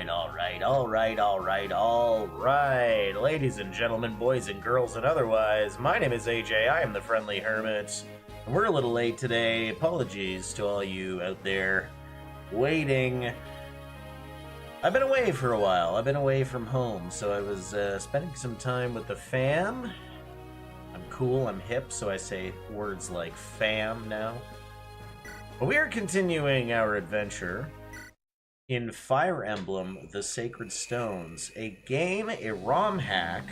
Alright. Ladies and gentlemen, boys and girls and otherwise, my name is AJ, I am the Friendly Hermit, and we're a little late today. Apologies to all you out there waiting. I've been away for a while. I've been away from home, so I was spending some time with the fam. I'm cool, I'm hip, so I say words like fam now. But we are continuing our adventure in Fire Emblem, The Sacred Stones, a game, a ROM hack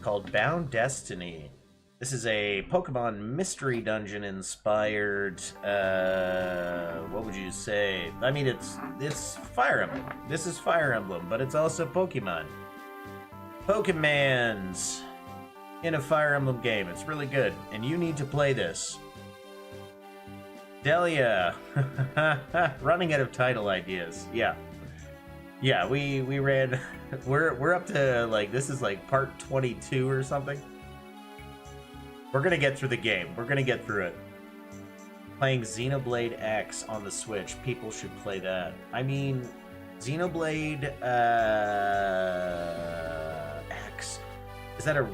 called Bound Destiny. This is a Pokémon Mystery Dungeon inspired, what would you say? I mean, it's Fire Emblem. This is Fire Emblem, but it's also Pokemon. Pokemans in a Fire Emblem game. It's really good, and you need to play this. Delia, running out of title ideas. Yeah, we ran. We're up to like this is like part 22 or something. We're gonna get through the game. We're gonna get through it. Playing Xenoblade X on the Switch. People should play that. I mean, Xenoblade X. Is that a?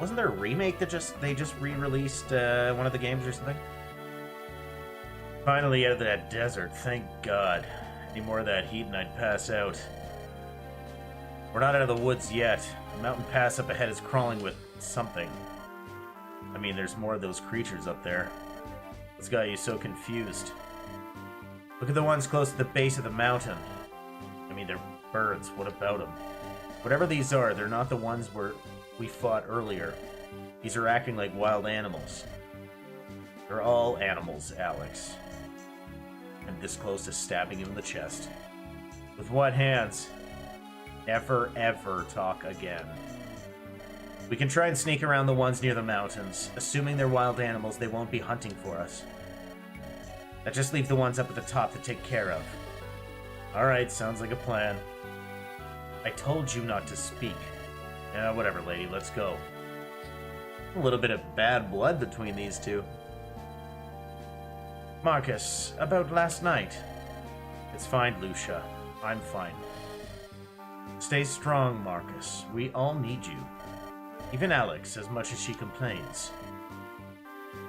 Wasn't there a remake that they just re-released one of the games or something? Finally out of that desert, thank God. Any more of that heat and I'd pass out. We're not out of the woods yet. The mountain pass up ahead is crawling with something. I mean, there's more of those creatures up there. What's got you so confused? Look at the ones close to the base of the mountain. I mean, they're birds. What about them? Whatever these are, they're not the ones we fought earlier. These are acting like wild animals. They're all animals, Alex. I'm this close to stabbing him in the chest. With what hands? Never, ever talk again. We can try and sneak around the ones near the mountains. Assuming they're wild animals, they won't be hunting for us. Now just leave the ones up at the top to take care of. Alright, sounds like a plan. I told you not to speak. Yeah, whatever, lady, let's go. A little bit of bad blood between these two. Marcus, about last night. It's fine, Lucia. I'm fine. Stay strong, Marcus. We all need you. Even Alex, as much as she complains.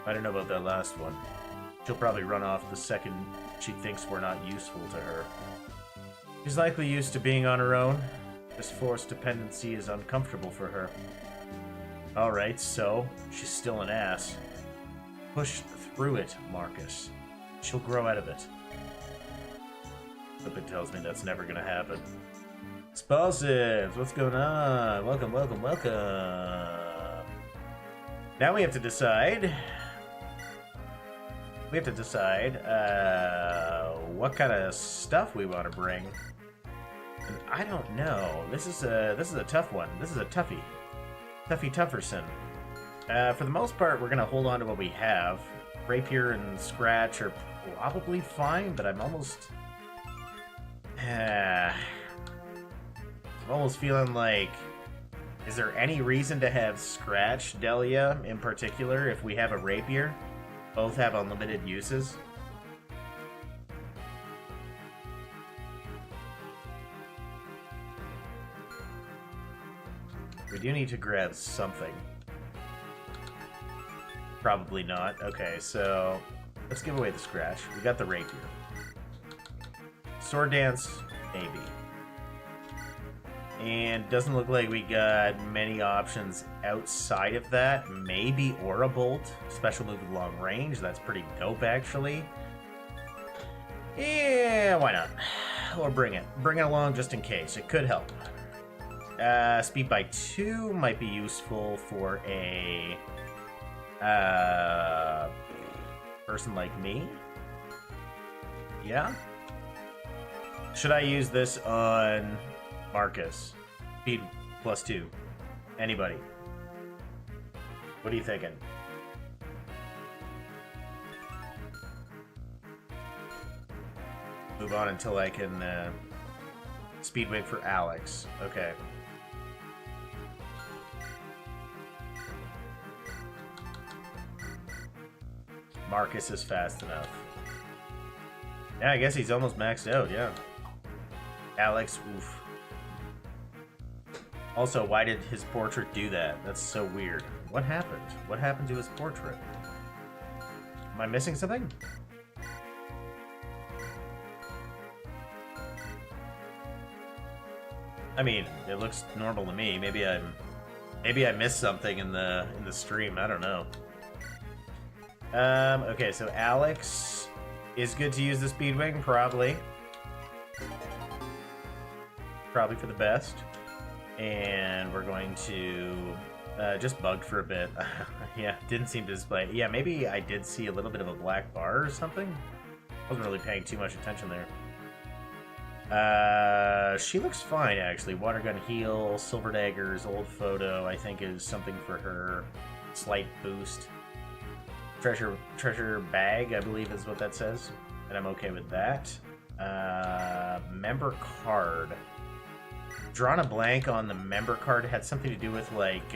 I don't know about that last one. She'll probably run off the second she thinks we're not useful to her. She's likely used to being on her own. This forced dependency is uncomfortable for her. Alright, so, she's still an ass. Push through it, Marcus. She'll grow out of it. Something tells me that's never gonna happen. Explosives! What's going on? Welcome. Now we have to decide. What kind of stuff we want to bring. And I don't know. This is a tough one. This is a toughie. Tufferson. For the most part, we're gonna hold on to what we have. Rapier and Scratch are probably fine, but I'm almost feeling like, is there any reason to have Scratch, Delia, in particular, if we have a Rapier? Both have unlimited uses. We do need to grab something. Probably not. Okay, so let's give away the Scratch. We got the Rapier. Sword Dance, maybe. And doesn't look like we got many options outside of that. Maybe Aura Bolt, special move with long range. That's pretty dope, actually. Yeah, why not? Or bring it. Bring it along just in case. It could help. Speed by 2 might be useful for a person like me. Yeah? Should I use this on Marcus? Speed plus 2. Anybody? What are you thinking? Move on until I can speed wait for Alex. Okay. Marcus is fast enough. Yeah, I guess he's almost maxed out, yeah. Alex, oof. Also, why did his portrait do that? That's so weird. What happened? What happened to his portrait? Am I missing something? I mean, it looks normal to me. Maybe I missed something in the stream. I don't know. Okay, so Alex is good to use the Speedwing, probably. Probably for the best. And we're going to just bugged for a bit. Yeah, didn't seem to display. Yeah, maybe I did see a little bit of a black bar or something. Wasn't really paying too much attention there. She looks fine, actually. Water gun heal, silver daggers, old photo, I think is something for her. Slight boost. Treasure bag, I believe is what that says. And I'm okay with that. Member card. Drawn a blank on the member card. It had something to do with, like,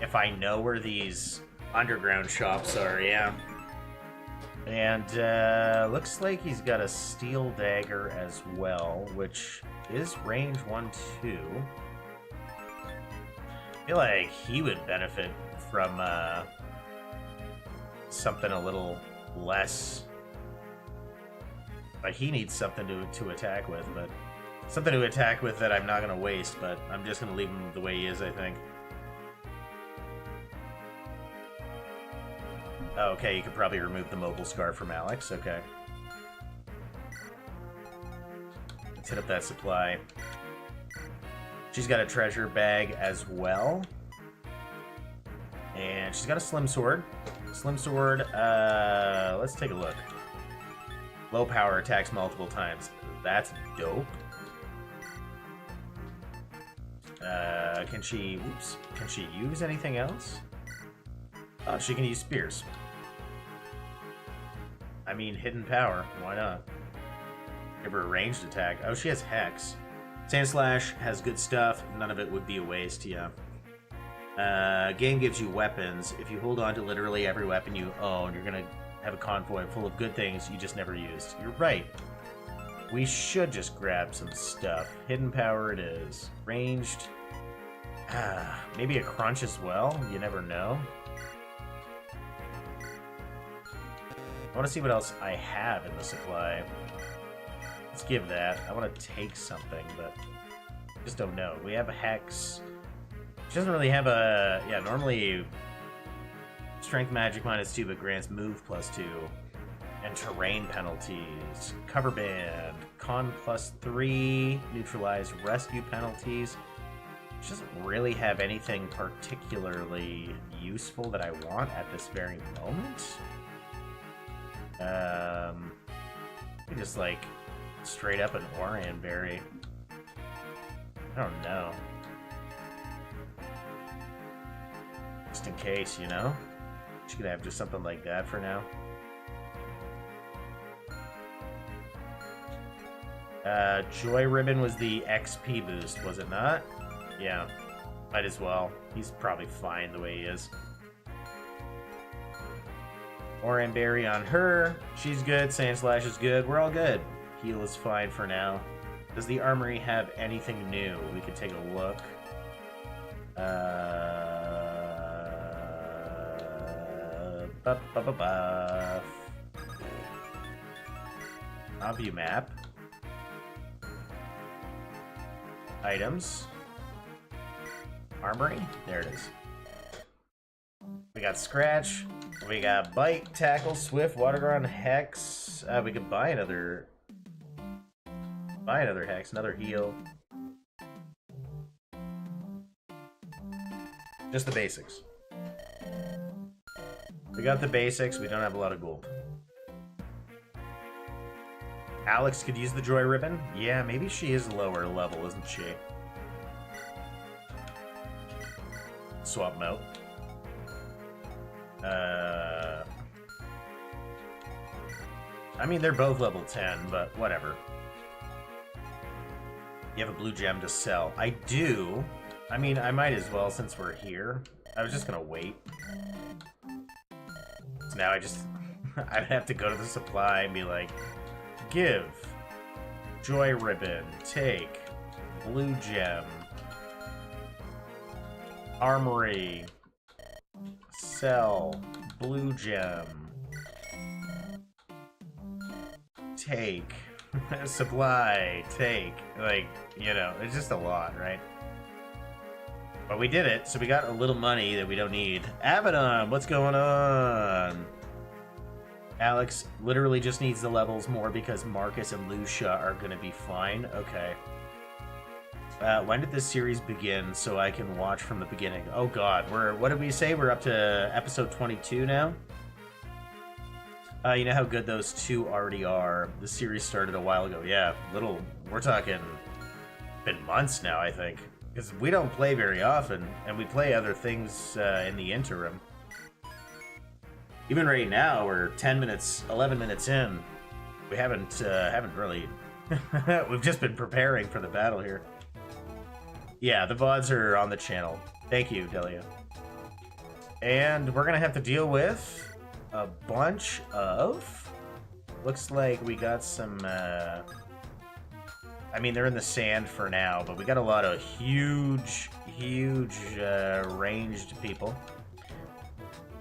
if I know where these underground shops are, yeah. And looks like he's got a steel dagger as well, which is range 1-2. I feel like he would benefit from something a little less. Like, he needs something to attack with, but something to attack with that I'm not going to waste, but I'm just going to leave him the way he is, I think. Oh, okay, you could probably remove the mobile scar from Alex. Okay. Let's hit up that supply. She's got a treasure bag as well. And she's got a slim sword. Slim sword, let's take a look. Low power, attacks multiple times. That's dope. Can she use anything else? Oh, she can use spears. I mean, hidden power. Why not? Give her a ranged attack. Oh, she has Hex. Sand Slash has good stuff. None of it would be a waste, yeah. Game gives you weapons. If you hold on to literally every weapon you own, you're gonna have a convoy full of good things you just never used. You're right. We should just grab some stuff. Hidden power it is. Ranged. Maybe a crunch as well. You never know. I want to see what else I have in the supply. Let's give that. I want to take something, but just don't know. We have a Hex. She doesn't really have a... Yeah, normally Strength Magic -2, but grants move +2. And terrain penalties. Cover Band. Con +3. Neutralize rescue penalties. She doesn't really have anything particularly useful that I want at this very moment. Just like straight up an Orion berry. I don't know. Just in case, you know? She could have just something like that for now. Joy Ribbon was the XP boost, was it not? Yeah, might as well. He's probably fine the way he is. Orion Berry on her. She's good. Sand Slash is good. We're all good. Heal is fine for now. Does the armory have anything new? We could take a look. View map. Items. Armory. There it is. We got Scratch. We got Bite, Tackle, Swift, Waterground, Hex. We could buy another Hex, another heal. Just the basics. We got the basics. We don't have a lot of gold. Alex could use the Joy Ribbon. Yeah, maybe she is lower level, isn't she? Swap them out. I mean, they're both level 10, but whatever. You have a blue gem to sell. I do. I mean, I might as well since we're here. I was just gonna wait. So now I would have to go to the supply and be like, give Joy Ribbon. Take. Blue Gem. Armory. Sell. Blue Gem. Take. Supply. Take. Like, you know, it's just a lot, right? But we did it, so we got a little money that we don't need. Abaddon, what's going on? Alex literally just needs the levels more because Marcus and Lucia are going to be fine. Okay. When did this series begin so I can watch from the beginning? Oh god, what did we say? We're up to episode 22 now? You know how good those two already are. The series started a while ago. Yeah, we're talking, been months now, I think. Because we don't play very often, and we play other things in the interim. Even right now, we're 11 minutes in. We haven't really... We've just been preparing for the battle here. Yeah, the VODs are on the channel. Thank you, Delia. And we're gonna have to deal with a bunch of... Looks like we got some... I mean, they're in the sand for now, but we got a lot of huge ranged people.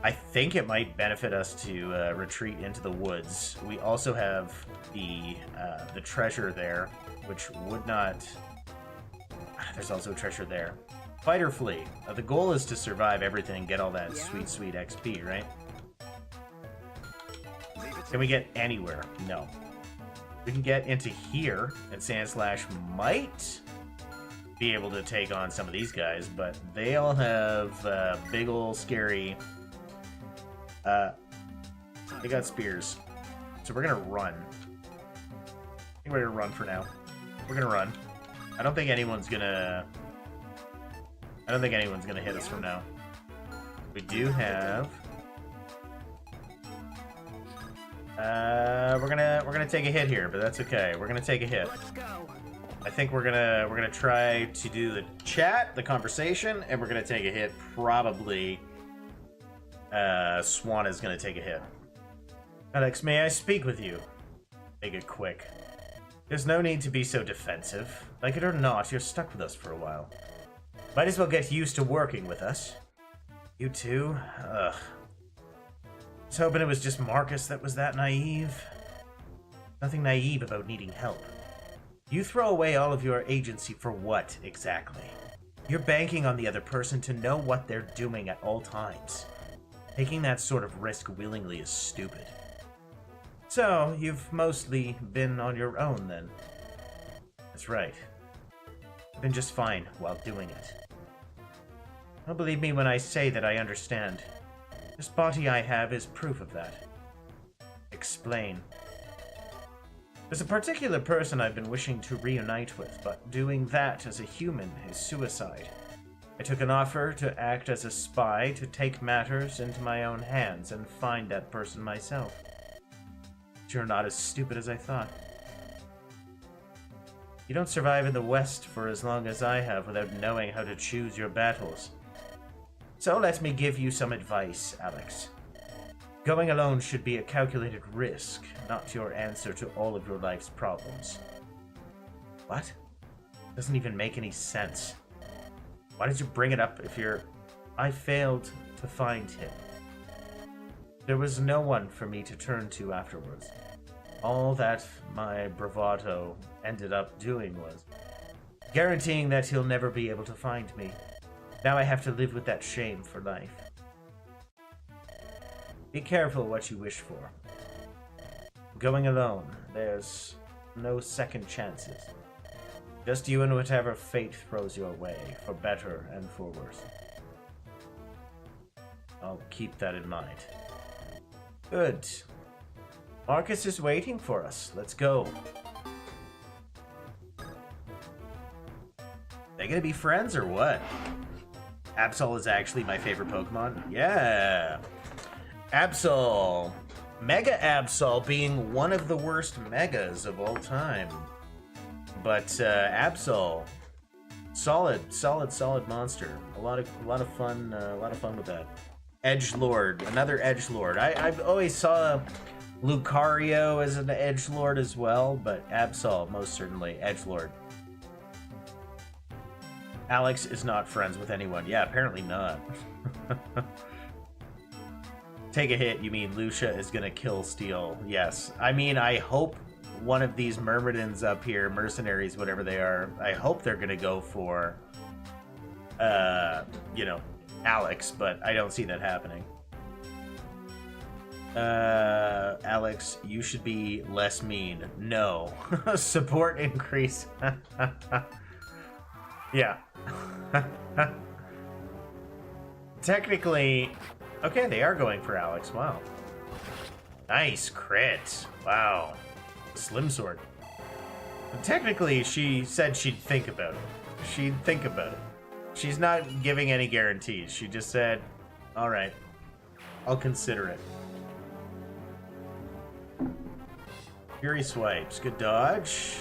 I think it might benefit us to retreat into the woods. We also have the treasure there, which would not... There's also a treasure there. Fighter fleet. The goal is to survive everything and get all that sweet XP, right? Can we get anywhere? No. We can get into here, and Sandslash might be able to take on some of these guys, but they all have big ol' scary... they got spears. So we're gonna run. I think we're gonna run for now. We're gonna run. I don't think anyone's gonna hit us from now. We do have... we're gonna take a hit here, but that's okay. We're gonna take a hit. I think we're gonna try to do the chat, the conversation, and we're gonna take a hit. Probably Swan is gonna take a hit. Alex, may I speak with you? Make it quick. There's no need to be so defensive. Like it or not, you're stuck with us for a while. Might as well get used to working with us. You too? Ugh. I was hoping it was just Marcus that was that naive. Nothing naive about needing help. You throw away all of your agency for what, exactly? You're banking on the other person to know what they're doing at all times. Taking that sort of risk willingly is stupid. So, you've mostly been on your own, then. That's right. You've been just fine while doing it. Don't believe me when I say that I understand. This body I have is proof of that. Explain. There's a particular person I've been wishing to reunite with, but doing that as a human is suicide. I took an offer to act as a spy to take matters into my own hands and find that person myself. You're not as stupid as I thought. You don't survive in the West for as long as I have without knowing how to choose your battles. So let me give you some advice, Alex. Going alone should be a calculated risk, not your answer to all of your life's problems. What? Doesn't even make any sense. Why did you bring it up if you're... I failed to find him. There was no one for me to turn to afterwards. All that my bravado ended up doing was guaranteeing that he'll never be able to find me. Now I have to live with that shame for life. Be careful what you wish for. Going alone, there's no second chances. Just you and whatever fate throws your way, for better and for worse. I'll keep that in mind. Good. Marcus is waiting for us. Let's go. They gonna be friends or what? Absol is actually my favorite Pokemon. Yeah. Absol. Mega Absol being one of the worst Megas of all time. But Absol, solid monster. A lot of fun with that. Edgelord, another Edgelord. I've always saw Lucario is an edgelord as well, but Absol, most certainly, edgelord. Alex is not friends with anyone. Yeah, apparently not. Take a hit, you mean Lucia is gonna kill Steel. Yes. I mean, I hope one of these Myrmidons up here, mercenaries, whatever they are, I hope they're gonna go for, you know, Alex, but I don't see that happening. Alex, you should be less mean. No. Support increase. Yeah. Technically, okay, they are going for Alex. Wow. Nice crit. Wow. Slim sword. Technically, she said she'd think about it. She'd think about it. She's not giving any guarantees. She just said, all right, I'll consider it. Fury swipes. Good dodge.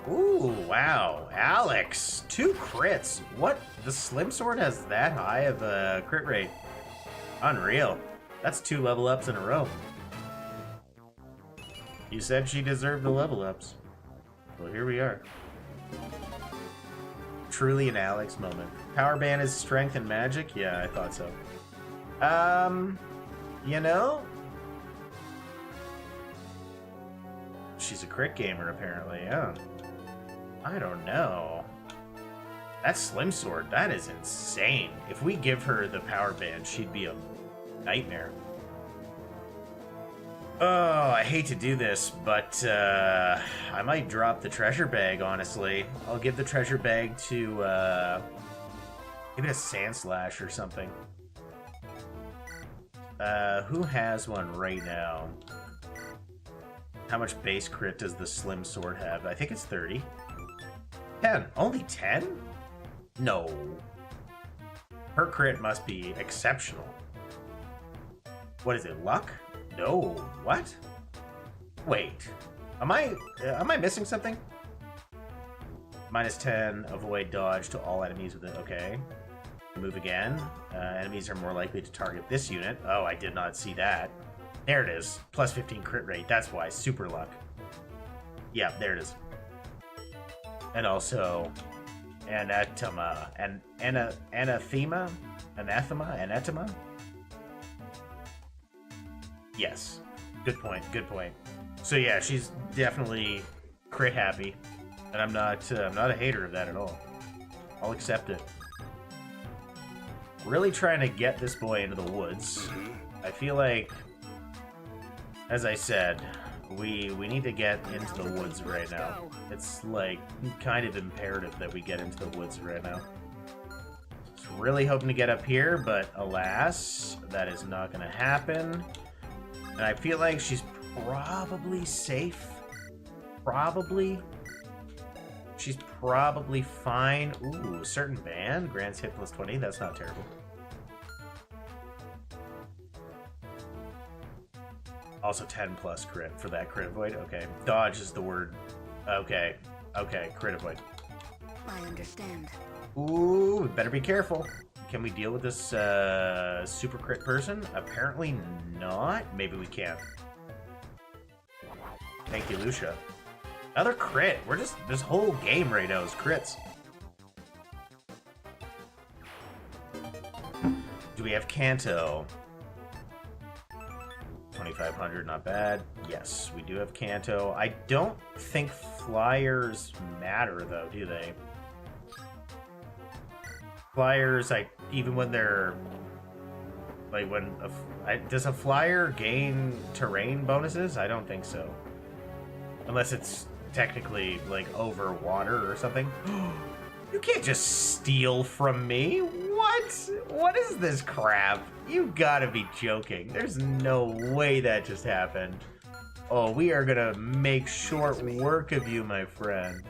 Ooh, wow. Alex. 2 crits. What? The Slim Sword has that high of a crit rate? Unreal. That's 2 level ups in a row. You said she deserved the level ups. Well, here we are. Truly an Alex moment. Power ban is strength and magic? Yeah, I thought so. You know? She's a crit gamer, apparently, yeah. I don't know. That Slim Sword, that is insane. If we give her the power ban, she'd be a nightmare. Oh, I hate to do this, but I might drop the treasure bag, honestly. I'll give the treasure bag to, give it a Sand Slash or something. Who has one right now? How much base crit does the Slim Sword have? I think it's 30. 10. Only 10? No. Her crit must be exceptional. What is it, luck? No. What? Wait. Am I missing something? Minus 10, avoid dodge to all enemies with it. Okay. Move again. Enemies are more likely to target this unit. Oh, I did not see that. There it is. Plus 15 crit rate. That's why. Super luck. Yeah, there it is. And also, anathema. Anathema? Anathema? Yes. Good point. Good point. So yeah, she's definitely crit happy. And I'm not a hater of that at all. I'll accept it. Really trying to get this boy into the woods. I feel like, as I said, we need to get into the woods right now. It's like kind of imperative that we get into the woods right now. Just really hoping to get up here, but alas, that is not going to happen. And I feel like she's probably safe. Probably. She's probably fine. Ooh, certain ban grants hit plus 20. That's not terrible. Also 10 plus crit for that crit avoid. Okay. Dodge is the word. Okay. Okay. Crit avoid. I understand. Ooh, we better be careful. Can we deal with this super crit person? Apparently not. Maybe we can. Thank you, Lucia. Another crit. We're just, this whole game right now is crits. Do we have Kanto? 2,500, not bad. Yes, we do have Kanto. I don't think flyers matter, though, do they? Flyers, even when they're... Like, when... does a flyer gain terrain bonuses? I don't think so. Unless it's technically, like, over water or something. You can't just steal from me! What? What is this crap? You gotta be joking. There's no way that just happened. Oh, we are gonna make short work of you, my friend.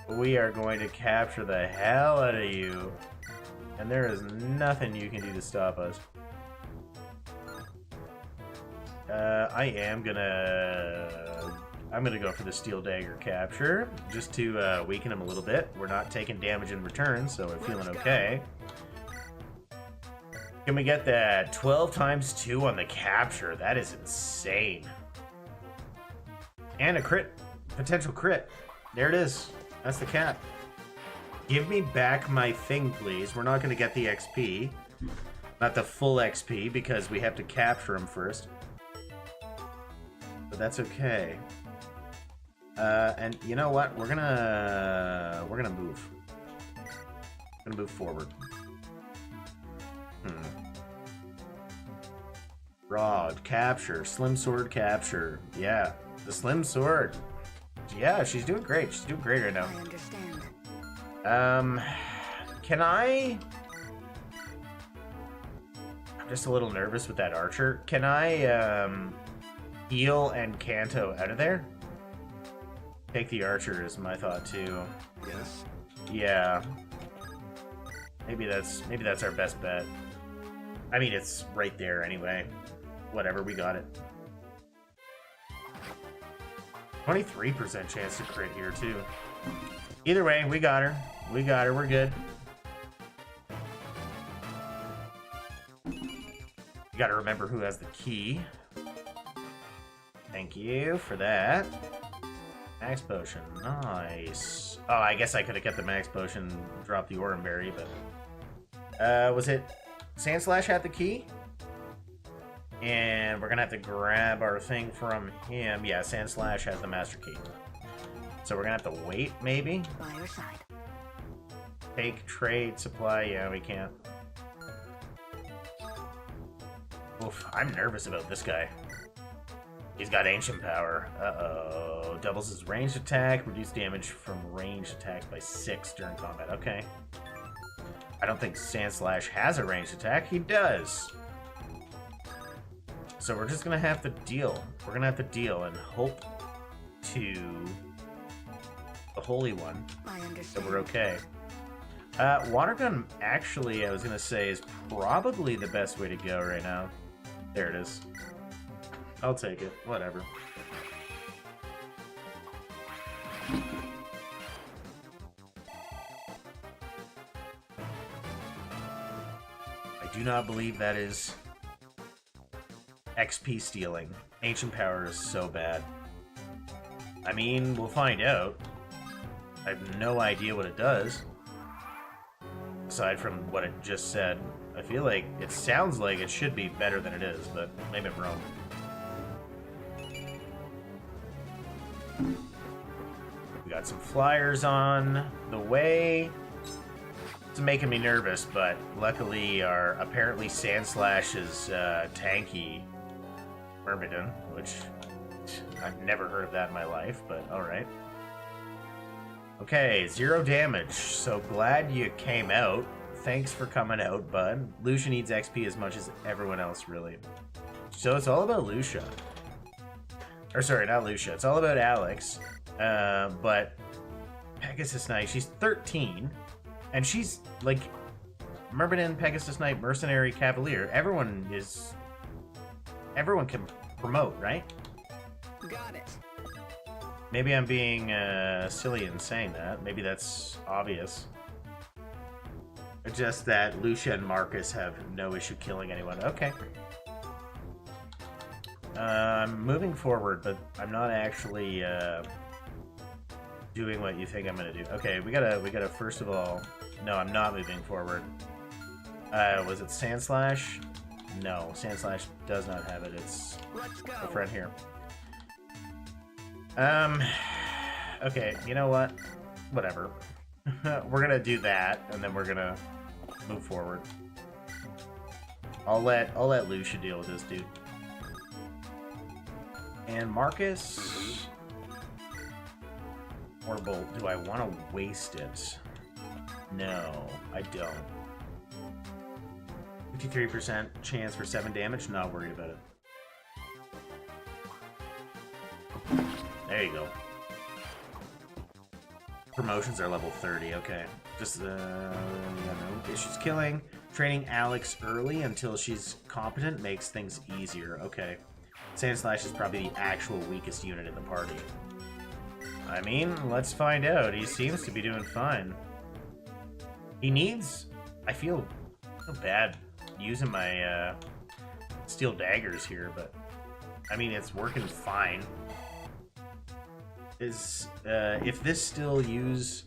We are going to capture the hell out of you. And there is nothing you can do to stop us. I'm gonna go for the Steel Dagger capture, just to weaken him a little bit. We're not taking damage in return, so we're feeling okay. Can we get that 12 times 2 on the capture? That is insane. And a crit. Potential crit. There it is. That's the cap. Give me back my thing, please. We're not going to get the XP. Not the full XP, because we have to capture him first. But that's okay. And you know what? We're gonna move. We're gonna move forward. Rod, capture, slim sword capture. Yeah, the slim sword. Yeah, she's doing great. She's doing great right now. I understand. Can I... I'm just a little nervous with that archer. Can I, heal and Kanto out of there? Take the archer is my thought, too. Yes. Yeah. Maybe that's our best bet. I mean, it's right there anyway. Whatever, we got it. 23% chance to crit here, too. Either way, we got her. We got her. We're good. You gotta remember who has the key. Thank you for that. Max potion. Nice. Oh, I guess I could have kept the max potion, dropped the Oran Berry, but... was it... Sandslash had the key? And we're gonna have to grab our thing from him. Yeah, Sandslash has the master key. So we're gonna have to wait, maybe? By your side. Take, trade, supply. Yeah, we can't. Oof, I'm nervous about this guy. He's got ancient power. Uh-oh. Doubles his ranged attack. Reduce damage from ranged attacks by 6 during combat. Okay. I don't think Sandslash has a ranged attack. He does. So we're just gonna have to deal. We're gonna have to deal and hope to the Holy One that we're okay. Water gun, actually, I was gonna say, is probably the best way to go right now. There it is. I'll take it. Whatever. I do not believe that is XP stealing. Ancient power is so bad. I mean, we'll find out. I have no idea what it does. Aside from what it just said. I feel like it sounds like it should be better than it is, but maybe I'm wrong. We got some flyers on the way. It's making me nervous, but luckily our apparently Sandslash's tanky Myrmidon, which I've never heard of that in my life, but alright. Okay, 0 damage, so glad you came out. Thanks for coming out, bud. Lucia needs XP as much as everyone else, really. So it's all about Lucia. Or sorry, not Lucia. It's all about Alex. But Pegasus Knight, she's 13. And she's, like, Myrmidon, Pegasus Knight, Mercenary, Cavalier. Everyone can promote, right? Got it. Maybe I'm being silly in saying that. Maybe that's obvious. It's just that Lucia and Marcus have no issue killing anyone. Okay. I'm moving forward, but I'm not actually doing what you think I'm gonna do. Okay, we gotta first of all... No, I'm not moving forward. Was it Sandslash? No, Sandslash does not have it. It's a friend here. Okay, you know what? Whatever. We're gonna do that, and then we're gonna move forward. I'll let Lucia deal with this dude. And Marcus or Bolt, do I want to waste it? No, I don't. 53% chance for 7 damage, not worried about it. There you go. Promotions are level 30, okay. Just, no issues killing. Training Alex early until she's competent makes things easier, okay. Sandslash is probably the actual weakest unit in the party. I mean, let's find out. He seems to be doing fine. He needs... I feel bad using my steel daggers here, but I mean it's working fine. If this still use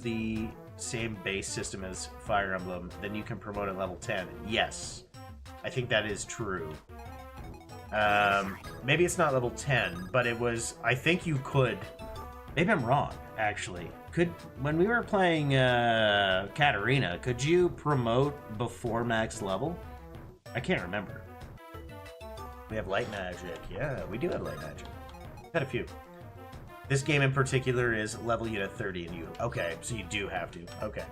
the same base system as Fire Emblem, then you can promote at level 10. Yes, I think that is true. Maybe it's not level 10, but it was. I think you could. Maybe I'm wrong. Actually, when we were playing Katarina, could you promote before max level? I can't remember. We have light magic. Yeah, we do have light magic. Had a few. This game in particular is level you at 30 and you... Okay, so you do have to. Okay.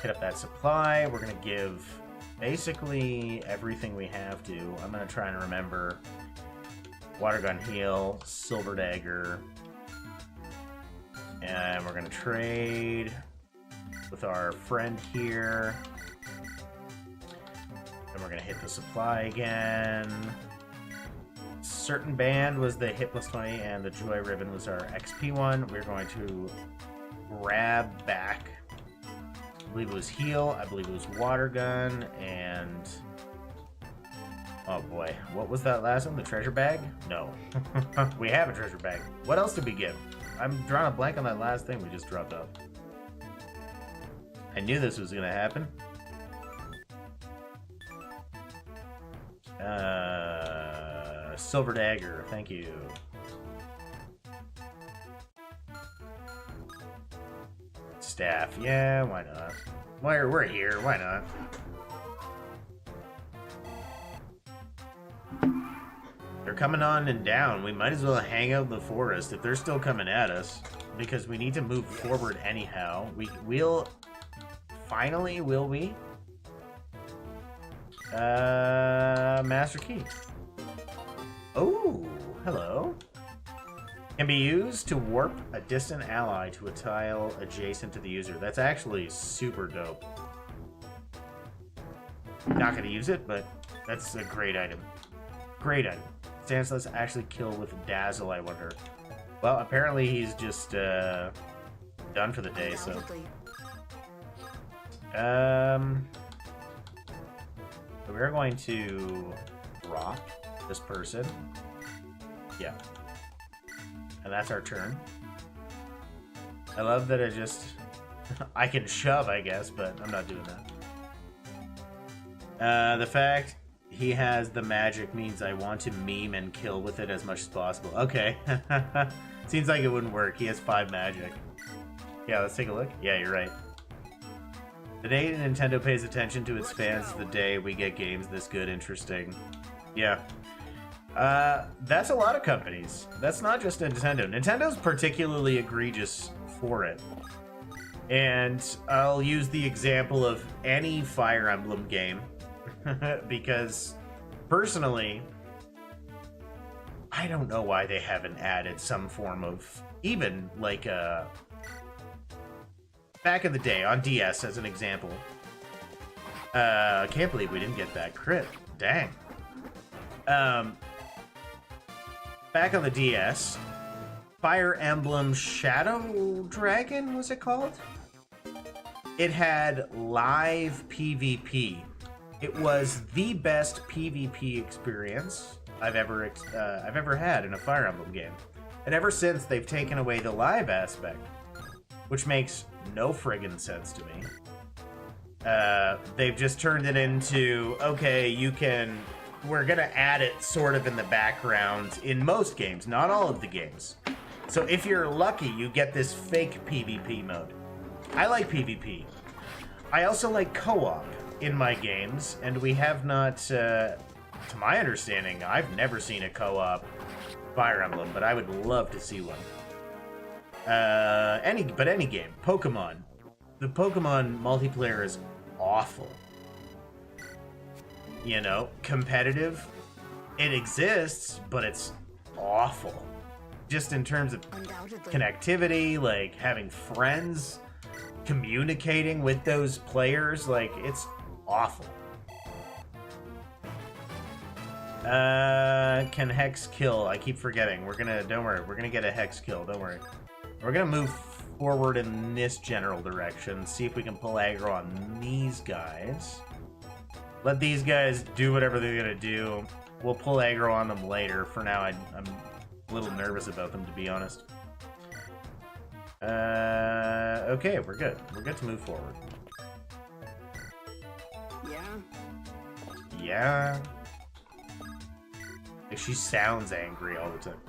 Hit up that supply. We're going to give basically everything we have to. I'm going to try and remember Water Gun Heal, Silver Dagger. And we're going to trade with our friend here. Then we're going to hit the supply again. Certain Band was the hit plus 20, and the Joy Ribbon was our XP one. We're going to grab back, I believe it was Heal, I believe it was Water Gun, and... Oh boy, what was that last one? The treasure bag? No. We have a treasure bag. What else did we get? I'm drawing a blank on that last thing we just dropped off. I knew this was gonna happen. Silver Dagger, thank you. Staff, yeah, why not? We're here, why not? They're coming on and down. We might as well hang out in the forest if they're still coming at us, because we need to move forward anyhow. We'll finally, will we? Master Key. Oh, hello. Can be used to warp a distant ally to a tile adjacent to the user. That's actually super dope. Not gonna use it, but that's a great item. Great item. Stanislaus actually kill with Dazzle, I wonder. Well, apparently he's just done for the day, so. We're going to rock this person. Yeah. And that's our turn. I love that it just... I can shove, I guess, but I'm not doing that. The fact he has the magic means I want to meme and kill with it as much as possible. Okay. Seems like it wouldn't work. He has 5 magic. Yeah, let's take a look. Yeah, you're right. The day Nintendo pays attention to its fans is the day we get games this good. Interesting. Yeah. That's a lot of companies. That's not just Nintendo. Nintendo's particularly egregious for it. And I'll use the example of any Fire Emblem game. Because, personally, I don't know why they haven't added some form of, even like back in the day on DS as an example. I can't believe we didn't get that crit. Dang. Back on the DS, Fire Emblem Shadow Dragon, was it called? It had live PvP. It was the best PvP experience I've ever had in a Fire Emblem game. And ever since, they've taken away the live aspect, which makes no friggin' sense to me. They've just turned it into, okay, we're gonna add it sort of in the background in most games, not all of the games. So if you're lucky, you get this fake PvP mode. I like PvP. I also like co-op in my games, and we have not, to my understanding, I've never seen a co-op Fire Emblem, but I would love to see one. Any game. Pokemon. The Pokemon multiplayer is awful. You know, competitive. It exists, but it's awful. Just in terms of connectivity, like having friends, communicating with those players, like it's awful. Can Hex kill? I keep forgetting. Don't worry, we're gonna get a Hex kill, don't worry. We're gonna move forward in this general direction. See if we can pull aggro on these guys. Let these guys do whatever they're gonna do. We'll pull aggro on them later. For now, I'm a little nervous about them, to be honest. Okay, we're good. We're good to move forward. Yeah. Yeah. Like, she sounds angry all the time.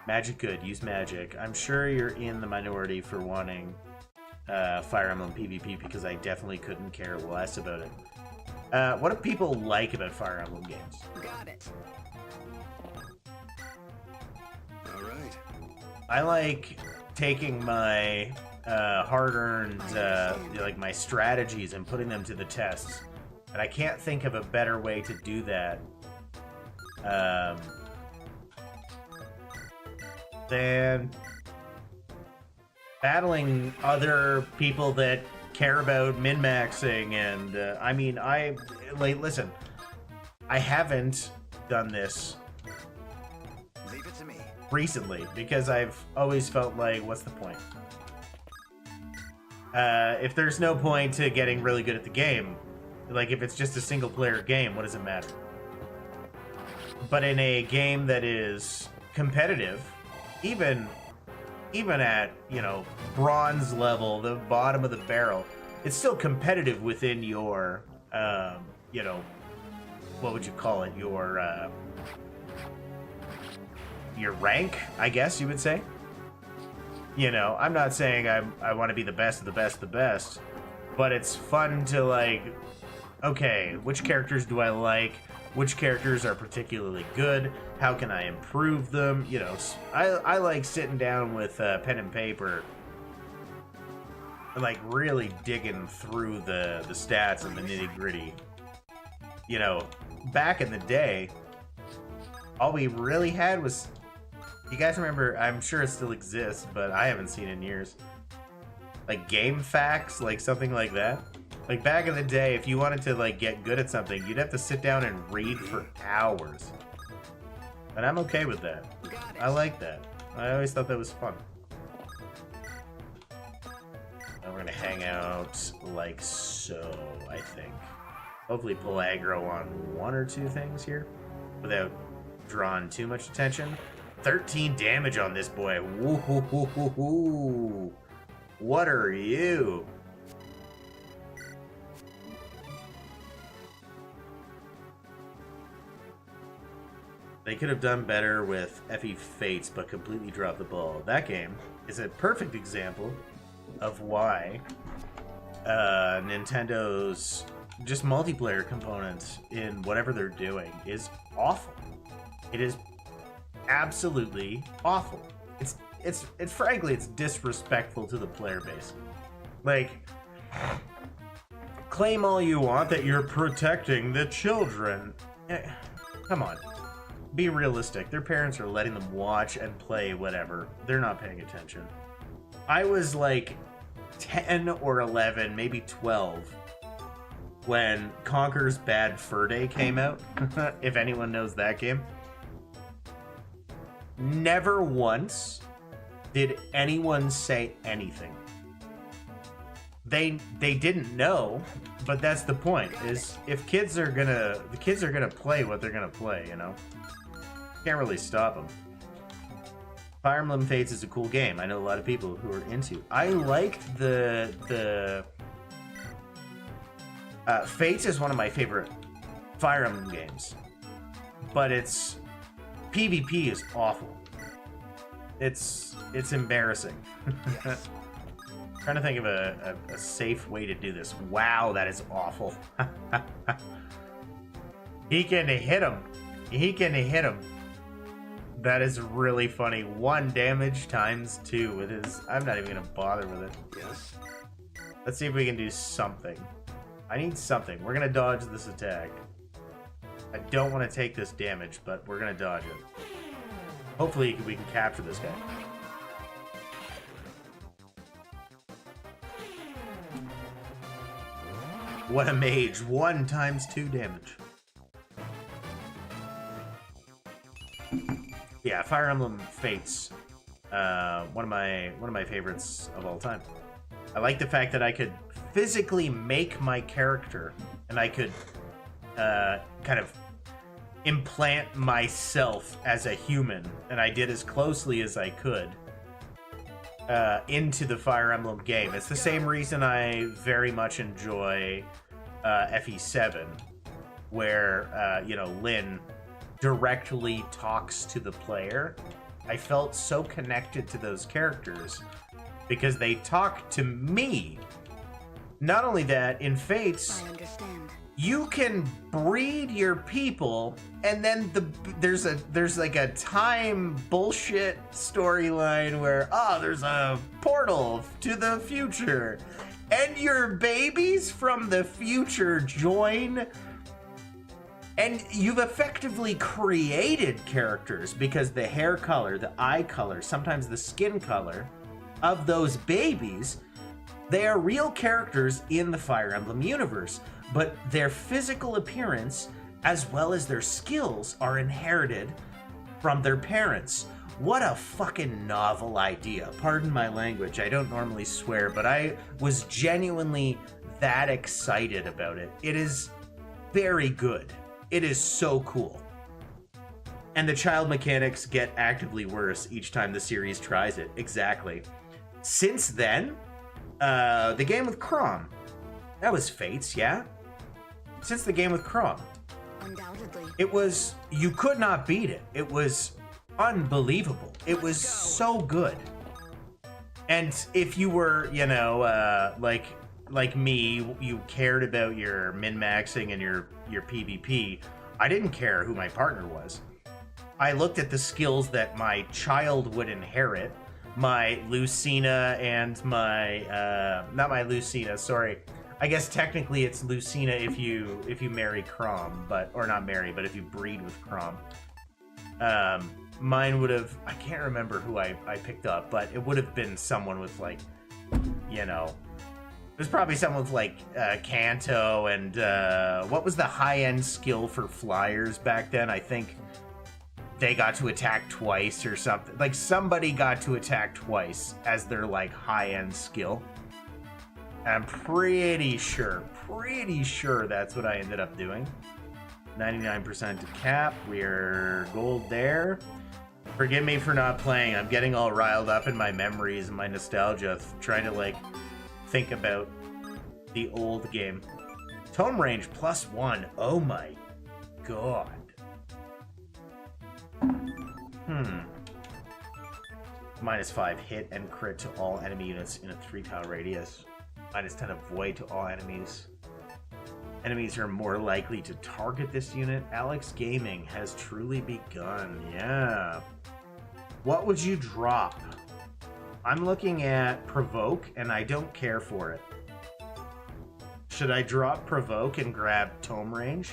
Magic good. Use magic. I'm sure you're in the minority for wanting Fire Emblem PvP because I definitely couldn't care less about it. What do people like about Fire Emblem games? Got it. All right. I like taking my hard-earned, like my strategies and putting them to the test. And I can't think of a better way to do that than battling other people that care about min-maxing. And I mean, listen, I haven't done this Leave it to me. recently because I've always felt like, what's the point? If there's no point to getting really good at the game, like if it's just a single player game, what does it matter? But in a game that is competitive, even at, you know, bronze level, the bottom of the barrel, it's still competitive within your, you know, what would you call it? Your rank, I guess you would say. You know, I'm not saying I want to be the best of the best of the best, but it's fun to, like, okay, which characters do I like? Which characters are particularly good? How can I improve them? You know, I like sitting down with pen and paper and, like, really digging through the stats and the nitty-gritty. You know, back in the day, all we really had was... You guys remember, I'm sure it still exists, but I haven't seen it in years. Like, game facts, like something like that. Like, back in the day, if you wanted to, like, get good at something, you'd have to sit down and read for hours. And I'm okay with that. I like that. I always thought that was fun. Now we're gonna hang out like so, I think. Hopefully pull aggro on one or two things here without drawing too much attention. 13 damage on this boy. Woo-hoo-hoo-hoo-hoo. What are you? They could have done better with FE Fates, but completely dropped the ball. That game is a perfect example of why Nintendo's just multiplayer component in whatever they're doing is awful. It is absolutely awful. It's frankly, it's disrespectful to the player base. Like, claim all you want that you're protecting the children. Come on. Be realistic. Their parents are letting them watch and play whatever. They're not paying attention. I was like 10 or 11, maybe 12, when Conker's Bad Fur Day came out. If anyone knows that game. Never once did anyone say anything. They didn't know, but that's the point. Is if the kids are gonna play what they're gonna play, you know. Can't really stop them. Fire Emblem Fates is a cool game. I know a lot of people who are into. I liked the Fates is one of my favorite Fire Emblem games, but its PvP is awful. It's embarrassing. Yes. Trying to think of a safe way to do this. Wow, that is awful. He can hit him. He can hit him. That is really funny. 1 damage times 2. It is. I'm not even gonna bother with it. Yes. Let's see if we can do something. I need something. We're gonna dodge this attack. I don't want to take this damage, but we're gonna dodge it. Hopefully we can capture this guy. What a mage. 1 times 2 damage. Yeah, Fire Emblem Fates. One of my favorites of all time. I like the fact that I could physically make my character, and I could kind of implant myself as a human, and I did as closely as I could into the Fire Emblem game. It's the same reason I very much enjoy FE7, where you know, Lyn directly talks to the player. I felt so connected to those characters because they talk to me. Not only that, in Fates, I understand. you can breed your people, and then there's like a time bullshit storyline where there's a portal to the future, and your babies from the future join, and you've effectively created characters because the hair color, the eye color, sometimes the skin color of those babies, they are real characters in the Fire Emblem universe. But their physical appearance, as well as their skills, are inherited from their parents. What a fucking novel idea. Pardon my language, I don't normally swear, but I was genuinely that excited about it. It is very good. It is so cool. And the child mechanics get actively worse each time the series tries it. Exactly. Since then, the game with Chrom. That was Fates, yeah? Since the game with Chrom. Undoubtedly. It was, you could not beat it. It was unbelievable. It was so good. And if you were, you know, like me, you cared about your min-maxing and your PvP, I didn't care who my partner was. I looked at the skills that my child would inherit. My Lucina and my, not my Lucina, sorry. I guess technically it's Lucina if you marry Chrom, but, or not marry, but if you breed with Chrom. Mine would have, I can't remember who I picked up, but it would have been someone with like, you know, it was probably someone with like Kanto and what was the high-end skill for flyers back then? I think they got to attack twice or something. Like somebody got to attack twice as their like high-end skill. I'm pretty sure that's what I ended up doing. 99% to cap. We're gold there. Forgive me for not playing. I'm getting all riled up in my memories and my nostalgia, trying to like think about the old game. Tome range +1. Oh my god. -5 hit and crit to all enemy units in a 3-tile radius. -10 avoid to all enemies. Enemies are more likely to target this unit. Alex Gaming has truly begun. Yeah. What would you drop? I'm looking at Provoke, and I don't care for it. Should I drop Provoke and grab Tome range?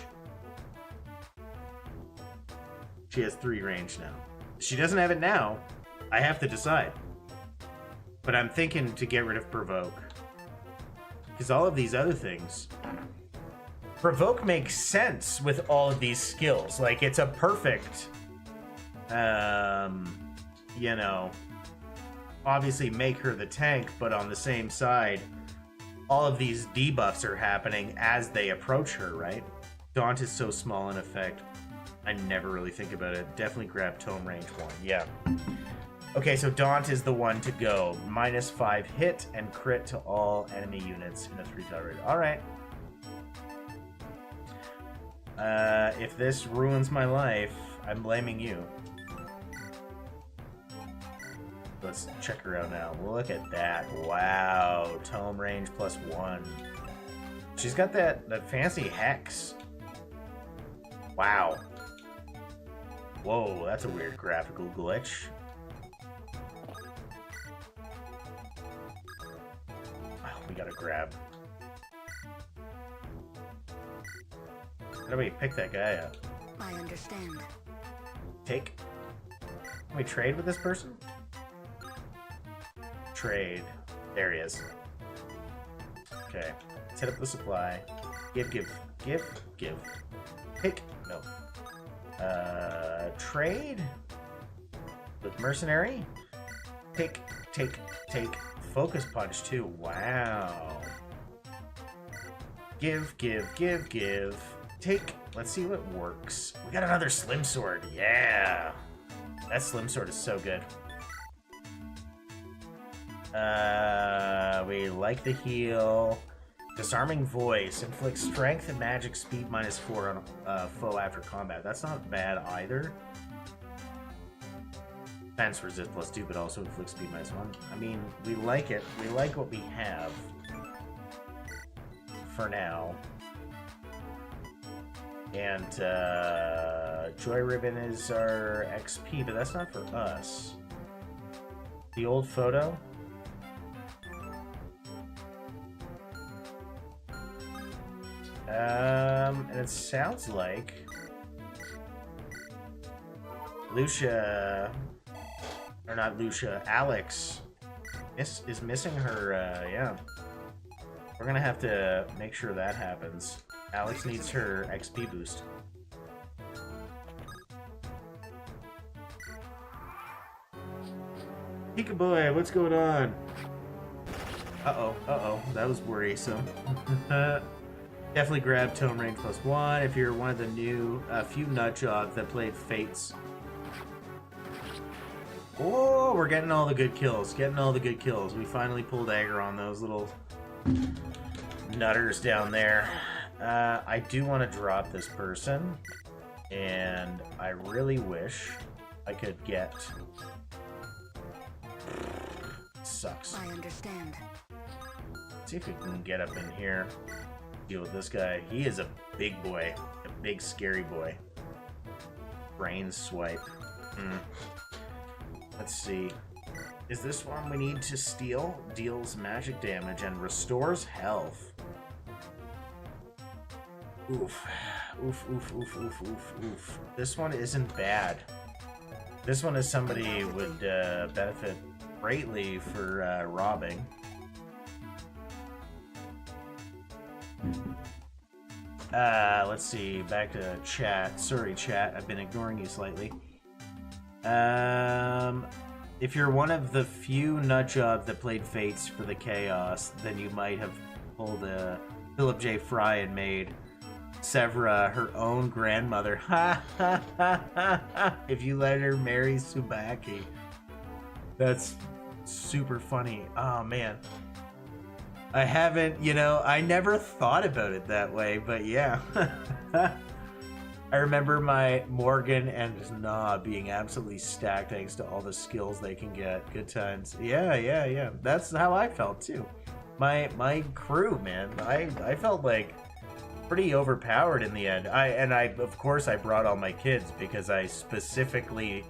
She has 3 range now. She doesn't have it now. I have to decide. But I'm thinking to get rid of Provoke. Because all of these other things... Provoke makes sense with all of these skills. Like, it's a perfect... you know... Obviously make her the tank, but on the same side, all of these debuffs are happening as they approach her, right? Daunt is so small in effect. I never really think about it. Definitely grab Tome range 1. Yeah. Okay, so Daunt is the one to go. -5 hit and crit to all enemy units in a 3-tile radius. Alright. If this ruins my life, I'm blaming you. Let's check her out now. Look at that. Wow. Tome range +1. She's got that fancy hex. Wow. Whoa, that's a weird graphical glitch. Oh, we gotta grab. How do we pick that guy up? I understand. Take? Can we trade with this person? Trade. There he is. Okay. Let's hit up the supply. Give. Pick. No. Trade? With mercenary? Take. Focus punch, too. Wow. Give. Take. Let's see what works. We got another Slim Sword. Yeah. That Slim Sword is so good. We like the heal. Disarming Voice. Inflicts strength and magic speed -4 on a foe after combat. That's not bad either. Defense resist +2, but also inflicts speed -1. I mean, we like it. We like what we have. For now. And, Joy Ribbon is our XP, but that's not for us. The old photo. And it sounds like Lucia, or not Lucia, Alex is missing her, yeah. We're gonna have to make sure that happens. Alex needs her XP boost. Pika Boy, what's going on? Uh-oh, that was worrisome. Definitely grab Tome Range +1 if you're one of the new few nutjobs that played Fates. Oh, we're getting all the good kills. We finally pulled aggro on those little nutters down there. I do want to drop this person, and I really wish I could get... Sucks. I understand. See if we can get up in here. Deal with this guy. He is a big boy. A big scary boy. Brain swipe. Let's see. Is this one we need to steal? Deals magic damage and restores health. Oof. Oof. This one isn't bad. This one is somebody would benefit greatly for robbing. Let's see. Back to chat. Sorry, chat. I've been ignoring you slightly. If you're one of the few nutjobs that played Fates for the Chaos, then you might have pulled a Philip J. Fry and made Severa her own grandmother. Ha ha ha ha ha! If you let her marry Tsubaki. That's super funny. Oh, man. I haven't, I never thought about it that way, but yeah. I remember my Morgan and Na being absolutely stacked thanks to all the skills they can get. Good times. Yeah. That's how I felt too. My crew, man. I felt like pretty overpowered in the end. Of course I brought all my kids because I specifically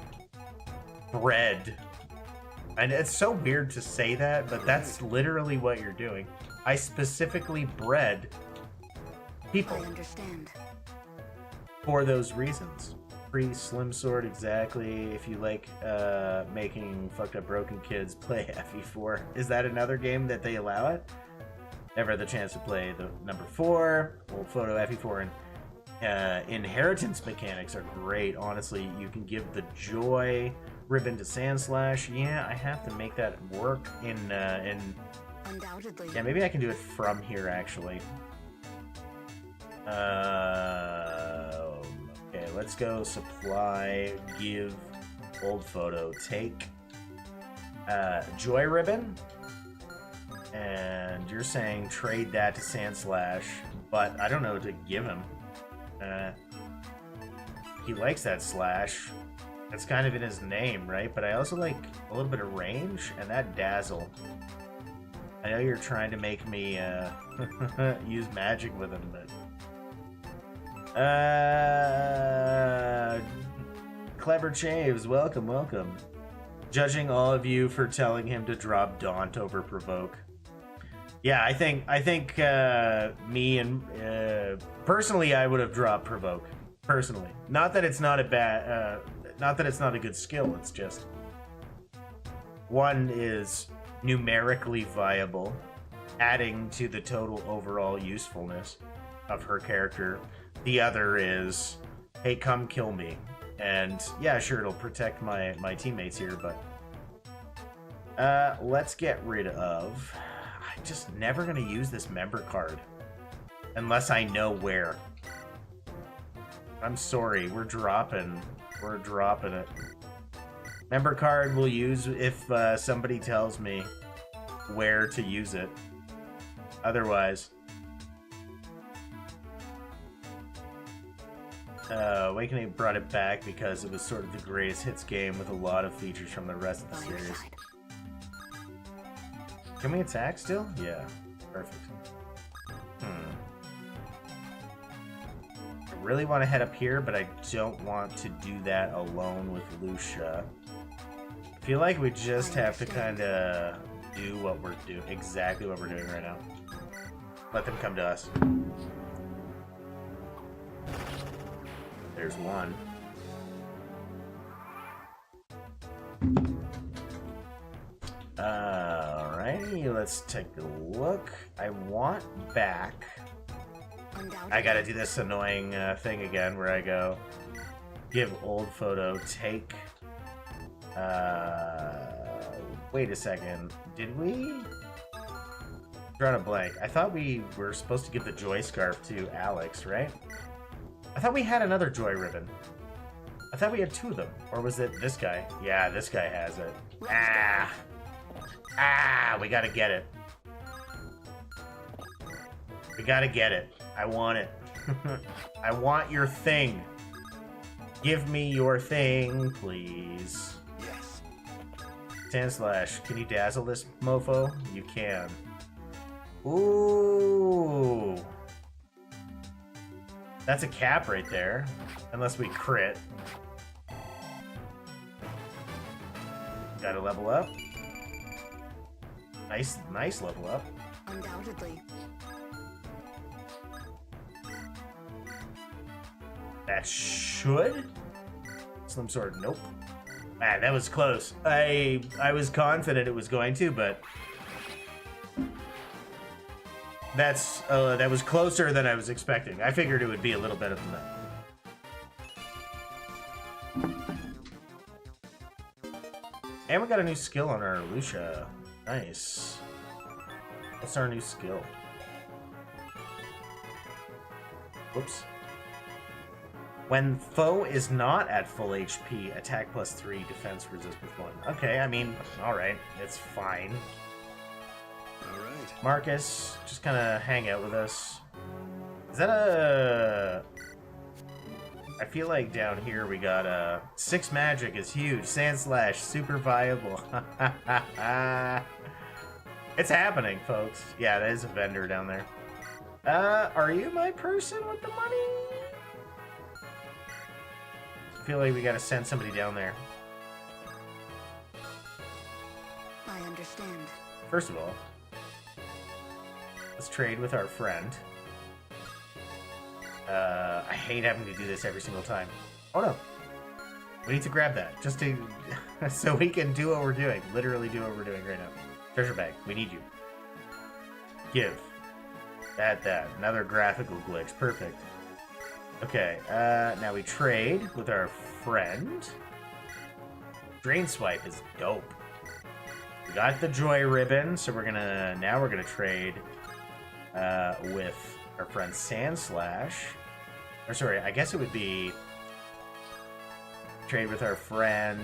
bred. And it's so weird to say that, but that's literally what you're doing. I specifically bred people. I understand. For those reasons. Free Slim Sword, exactly. If you like making fucked up broken kids play FE4. Is that another game that they allow it? Never had the chance to play the number 4. Old photo FE4 and inheritance mechanics are great. Honestly, you can give the joy ribbon to Sandslash. Yeah, I have to make that work in Undoubtedly. yeah, maybe I can do it from here actually. Okay, let's go supply, give, old photo, take joy ribbon, and you're saying trade that to Sandslash, but I don't know what to give him. He likes that slash. That's kind of in his name, right? But I also like a little bit of range and that dazzle. I know you're trying to make me use magic with him, but Clever Chaves, welcome. Judging all of you for telling him to drop Daunt over Provoke. Yeah, I think me and personally I would have dropped Provoke. Personally, not that it's not a bad, not that it's not a good skill. It's just one is numerically viable, adding to the total overall usefulness of her character. The other is, hey, come kill me. And yeah, sure, it'll protect my teammates here, but Let's get rid of... I'm just never going to use this member card. Unless I know where. I'm sorry, we're dropping it. Member card we'll use if somebody tells me where to use it. Otherwise... Awakening brought it back because it was sort of the greatest hits game with a lot of features from the rest of the series. Can we attack still? Yeah. Perfect. I really want to head up here, but I don't want to do that alone with Lucia. I feel like we just have to kind of do what we're doing, exactly what we're doing right now. Let them come to us. There's one. Alrighty, let's take a look. I want back. I gotta do this annoying thing again where I go give old photo, take. Wait a second. Did we? Drawn a blank. I thought we were supposed to give the joy scarf to Alex, right? I thought we had another joy ribbon. I thought we had two of them. Or was it this guy? Yeah, this guy has it. We gotta get it. We gotta get it. I want it. I want your thing. Give me your thing, please. Yes. Sandslash, can you dazzle this mofo? You can. Ooh. That's a cap right there. Unless we crit. Gotta level up. Nice level up. Undoubtedly. That should? Slim Sword, nope. Man, that was close. I was confident it was going to, but... that was closer than I was expecting. I figured it would be a little better than that. And we got a new skill on our Lucia. Nice. What's our new skill? Whoops. When foe is not at full HP, attack +3, defense resist +1. Okay, I mean, alright. It's fine. Alright. Marcus, just kind of hang out with us. Is that a... I feel like down here we got a... 6 magic is huge. Sandslash, super viable. It's happening, folks. Yeah, that is a vendor down there. Are you my person with the money? I feel like we gotta send somebody down there. I understand. First of all, let's trade with our friend. I hate having to do this every single time. Oh no. We need to grab that, just to... so we can do what we're doing. Literally do what we're doing right now. Treasure bag, we need you. Give. That. Another graphical glitch, perfect. Okay, now we trade with our friend. Drain Swipe is dope. We got the Joy Ribbon, so we're gonna trade with our friend Sandslash. Or sorry, I guess it would be trade with our friend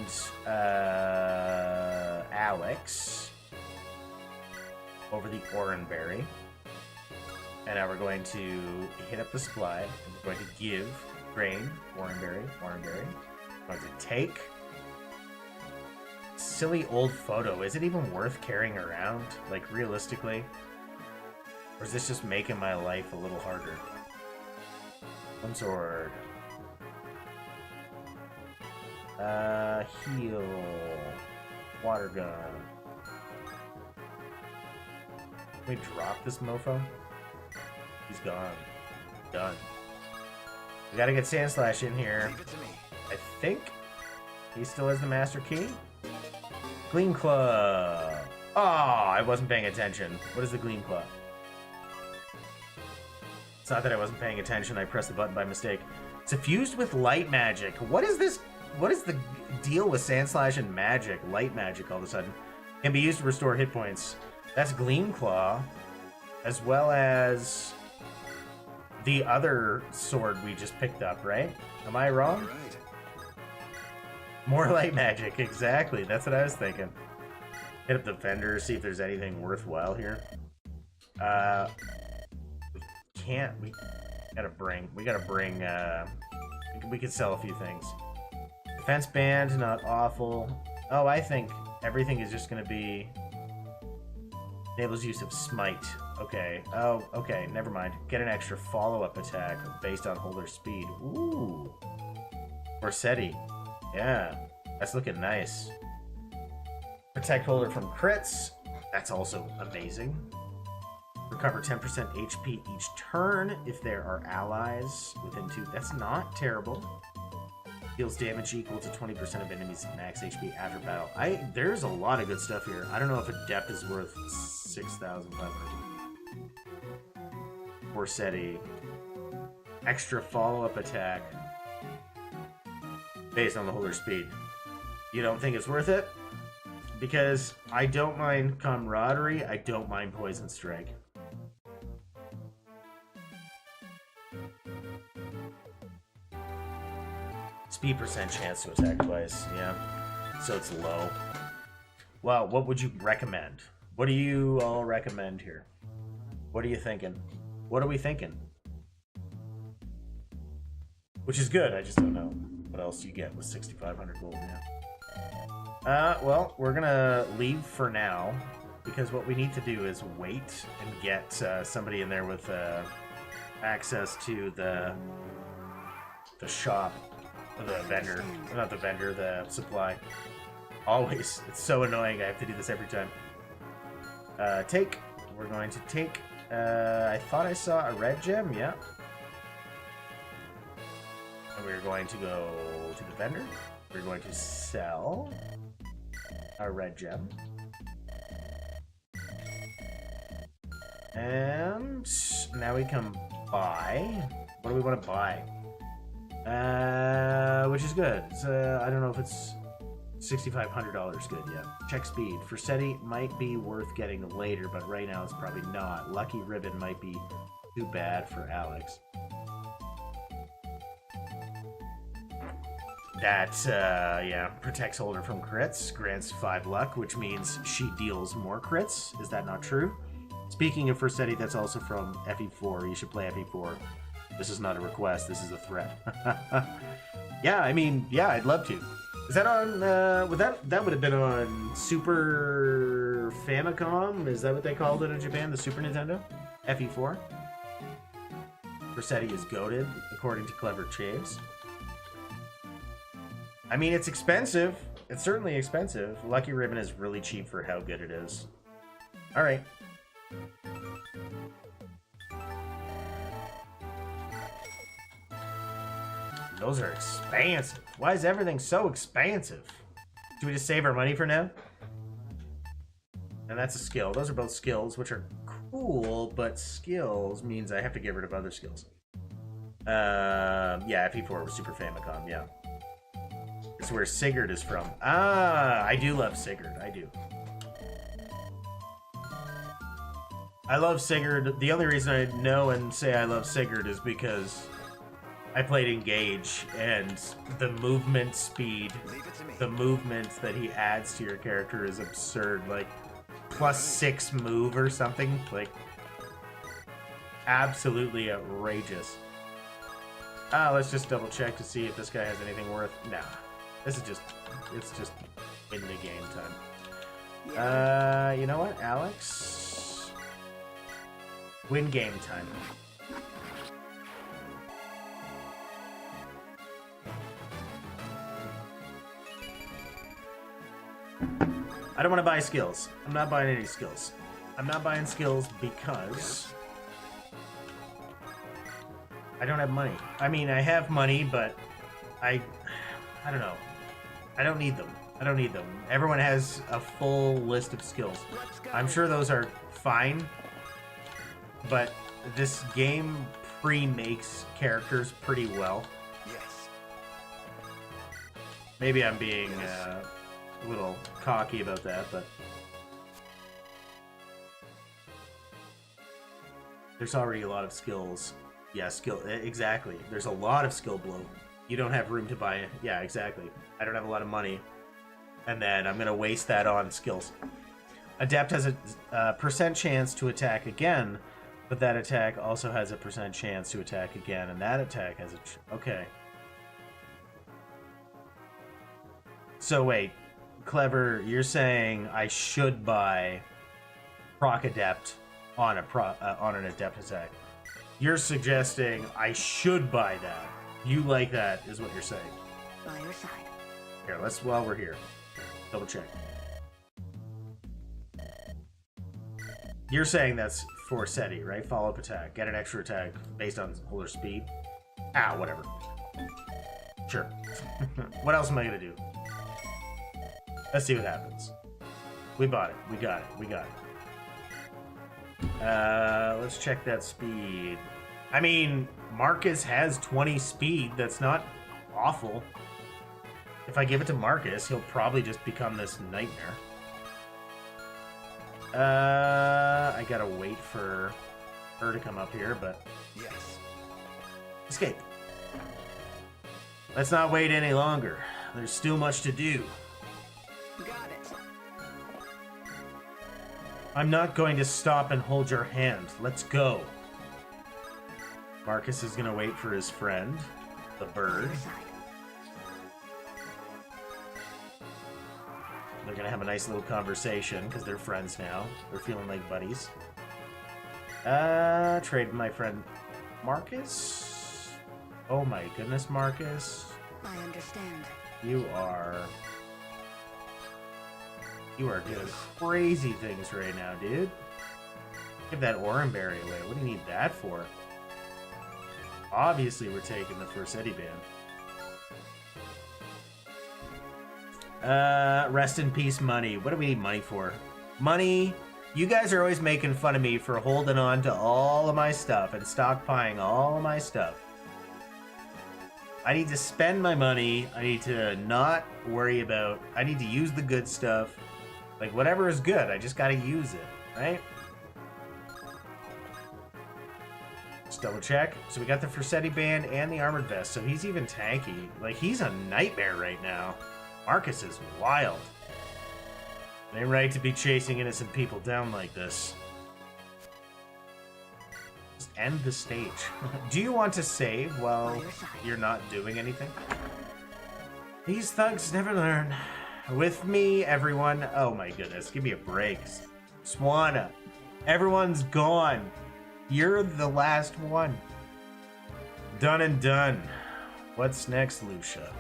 Alex over the Oranberry. And now we're going to hit up the supply, and we're going to give grain, Oranberry. We're going to take silly old photo. Is it even worth carrying around, like realistically? Or is this just making my life a little harder? One sword. Heal. Water gun. Can we drop this mofo? He's gone. Done. We gotta get Sandslash in here. Leave it to me. I think he still has the Master Key. Gleam Claw. Oh, I wasn't paying attention. What is the Gleam Claw? It's not that I wasn't paying attention. I pressed the button by mistake. Suffused with light magic. What is this? What is the deal with Sandslash and magic? Light magic all of a sudden. Can be used to restore hit points. That's Gleam Claw, as well as the other sword we just picked up, right? Am I wrong? All right. More light magic, exactly. That's what I was thinking. Hit up the vendor, see if there's anything worthwhile here. We gotta bring, we could sell a few things. Defense band, not awful. Oh, I think everything is just gonna be... Enables use of smite. Okay. Oh, okay. Never mind. Get an extra follow-up attack based on holder speed. Ooh. Corsetti. Yeah. That's looking nice. Protect holder from crits. That's also amazing. Recover 10% HP each turn if there are allies within 2. That's not terrible. Deals damage equal to 20% of enemies' max HP after battle. There's a lot of good stuff here. I don't know if Adept is worth 6,500. Corsetti. Extra follow-up attack based on the holder speed. You don't think it's worth it? Because I don't mind Camaraderie, I don't mind Poison Strike. Speed percent chance to attack twice, yeah. So it's low. Well, what would you recommend? What do you all recommend here? What are you thinking? What are we thinking? Which is good, I just don't know what else you get with 6,500 gold now. Well, we're gonna leave for now, because what we need to do is wait and get somebody in there with access to the shop. The vendor, not the vendor, the supply. Always. It's so annoying. I have to do this every time. Take. We're going to take. I thought I saw a red gem. Yeah. And we're going to go to the vendor. We're going to sell a red gem. And now we can buy. What do we want to buy? Which is good. I don't know if it's $6,500 good yet. Check speed. Forsetti might be worth getting later, but right now it's probably not. Lucky Ribbon might be too bad for Alex. That, yeah, protects holder from crits, grants 5 luck, which means she deals more crits. Is that not true? Speaking of Forsetti, that's also from FE4. You should play FE4. This is not a request, this is a threat. Yeah, I mean, yeah, I'd love to. Is that on, that would have been on Super Famicom? Is that what they called it in Japan? The Super Nintendo? FE4? Forsetti is goated, according to Clever Chaves. I mean, it's expensive. It's certainly expensive. Lucky Ribbon is really cheap for how good it is. Alright. Those are expensive. Why is everything so expensive? Do we just save our money for now? And that's a skill. Those are both skills, which are cool, but skills means I have to get rid of other skills. Yeah, FE4 was Super Famicom, yeah. It's where Sigurd is from. Ah, I do love Sigurd. I do. I love Sigurd. The only reason I know and say I love Sigurd is because I played Engage, and the movement speed, the movement that he adds to your character is absurd. Like, +6 move or something. Like, absolutely outrageous. Let's just double check to see if this guy has anything worth. Nah. This is just, it's just in the game time. You know what, Alex? Win game time. I don't want to buy skills. I'm not buying any skills. I'm not buying skills because I don't have money. I mean, I have money, but I don't know. I don't need them. I don't need them. Everyone has a full list of skills. I'm sure those are fine, but this game pre-makes characters pretty well. Yes. Maybe I'm being a little cocky about that, but There's already a lot of skills. Yeah, exactly. There's a lot of skill blow. You don't have room to buy it. Yeah, exactly. I don't have a lot of money. And then I'm going to waste that on skills. Adept has a percent chance to attack again, but that attack also has a percent chance to attack again, and that attack has a... Okay. So wait, Clever, you're saying I should buy Proc Adept on an Adept attack. You're suggesting I should buy that. You like that, is what you're saying. By your side. Here, let's, while we're here, double check. You're saying that's for SETI, right? Follow-up attack. Get an extra attack based on holder speed. Ah, whatever. Sure. What else am I going to do? Let's see what happens. We bought it. We got it. We got it. Let's check that speed. I mean, Marcus has 20 speed. That's not awful. If I give it to Marcus, he'll probably just become this nightmare. I gotta wait for her to come up here, but... Yes. Escape. Let's not wait any longer. There's still much to do. Got it. I'm not going to stop and hold your hand. Let's go. Marcus is gonna wait for his friend, the bird. They're gonna have a nice little conversation because they're friends now. They're feeling like buddies. Trade my friend Marcus. Oh my goodness, Marcus. I understand. You are doing crazy things right now, dude. Give that Oranberry away. What do you need that for? Obviously, we're taking the first Eddie band. Rest in peace, money. What do we need money for? Money. You guys are always making fun of me for holding on to all of my stuff and stockpiling all of my stuff. I need to spend my money. I need to not worry about... I need to use the good stuff. Like, whatever is good, I just gotta use it, right? Let's double check. So we got the Fursetti band and the armored vest, so he's even tanky. Like, he's a nightmare right now. Marcus is wild. It ain't right to be chasing innocent people down like this. Just end the stage. Do you want to save while you're not doing anything? These thugs never learn. With me, everyone. Oh my goodness, give me a break. Swanna, everyone's gone. You're the last one. Done and done. What's next, Lucia?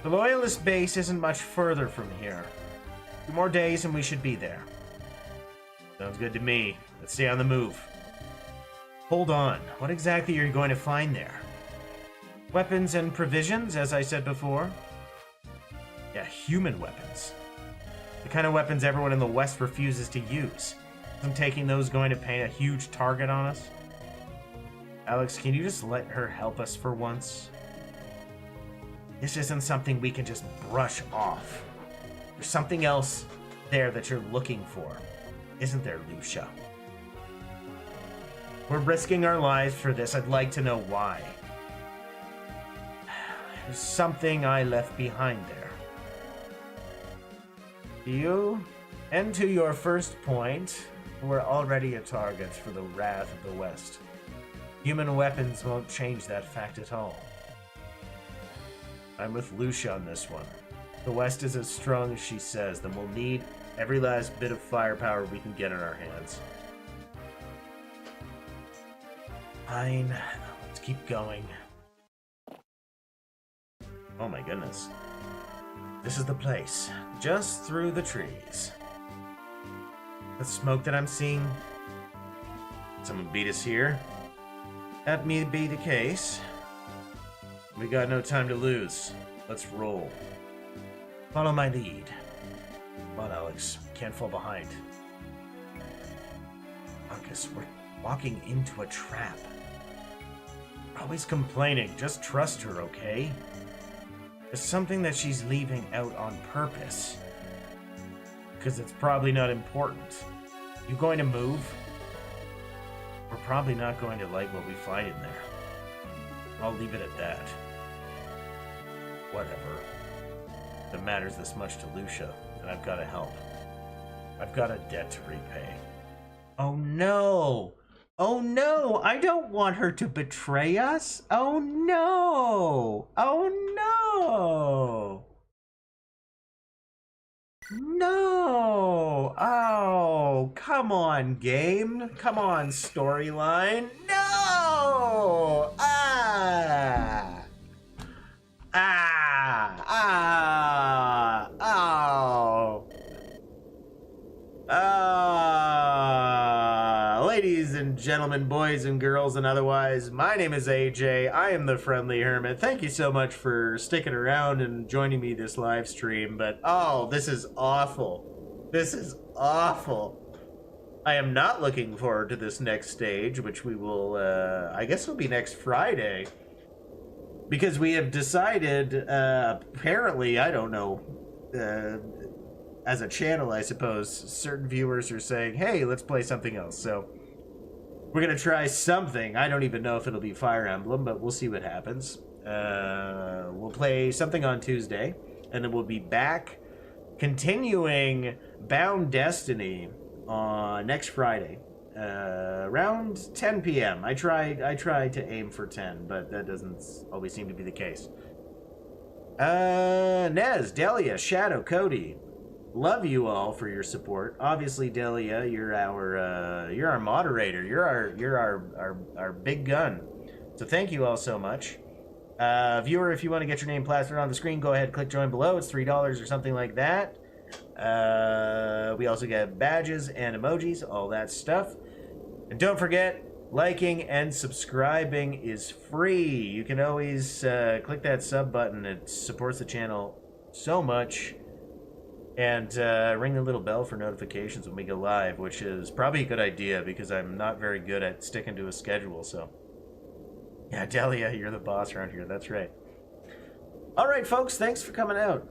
The Loyalist base isn't much further from here. 2 more days and we should be there. Sounds good to me. Let's stay on the move. Hold on. What exactly are you going to find there? Weapons and provisions, as I said before. Yeah, human weapons. The kind of weapons everyone in the West refuses to use. Isn't taking those going to paint a huge target on us? Alex, can you just let her help us for once? This isn't something we can just brush off. There's something else there that you're looking for. Isn't there, Lucia? We're risking our lives for this. I'd like to know why. There's something I left behind there. To you, and to your first point, we're already a target for the wrath of the West. Human weapons won't change that fact at all. I'm with Lucia on this one. The West is as strong as she says, then we'll need every last bit of firepower we can get in our hands. Fine, let's keep going. Oh my goodness. This is the place, just through the trees. The smoke that I'm seeing. Someone beat us here. That may be the case. We got no time to lose. Let's roll. Follow my lead. Come on, Alex. Can't fall behind. Marcus, we're walking into a trap. We're always complaining. Just trust her, okay? There's something that she's leaving out on purpose. Because it's probably not important. You going to move? we're probably not going to like what we find in there. I'll leave it at that. Whatever. If it matters this much to Lucia, then I've got to help. I've got a debt to repay. Oh no! Oh no! I don't want her to betray us! Oh no! Oh no! No! Oh, come on, game. Come on, storyline. No! Ah! Ah! Ah! Oh! Ladies and gentlemen, boys and girls and otherwise, my name is AJ. I am the Friendly Hermit. Thank you so much for sticking around and joining me this live stream, but oh, this is awful. This is awful. I am not looking forward to this next stage, which we will, I guess it'll be next Friday. Because we have decided, apparently, I don't know, as a channel, I suppose, certain viewers are saying, hey, let's play something else. So we're going to try something. I don't even know if it'll be Fire Emblem, but we'll see what happens. We'll play something on Tuesday, and then we'll be back continuing Bound Destiny on next Friday, around 10 p.m. I tried to aim for 10, but that doesn't always seem to be the case. Nez, Delia, Shadow, Cody, love you all for your support. Obviously, Delia, you're our moderator. You're our big gun. So thank you all so much. Viewer, if you want to get your name plastered on the screen, go ahead, click join below. It's $3 or something like that. We also get badges and emojis, all that stuff. And don't forget, liking and subscribing is free. You can always click that sub button. It supports the channel so much. And ring the little bell for notifications when we go live, which is probably a good idea because I'm not very good at sticking to a schedule. So, yeah, Delia, you're the boss around here. That's right. All right, folks, thanks for coming out.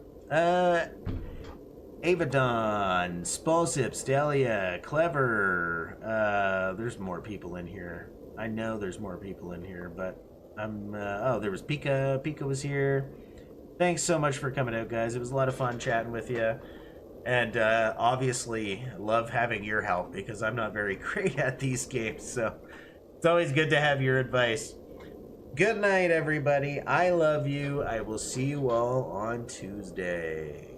Avadon, Spolsips, Delia, Clever. There's more people in here. I know there's more people in here, but I'm... oh, there was Pika. Pika was here. Thanks so much for coming out, guys. It was a lot of fun chatting with you. And obviously, love having your help because I'm not very great at these games. So it's always good to have your advice. Good night, everybody. I love you. I will see you all on Tuesday.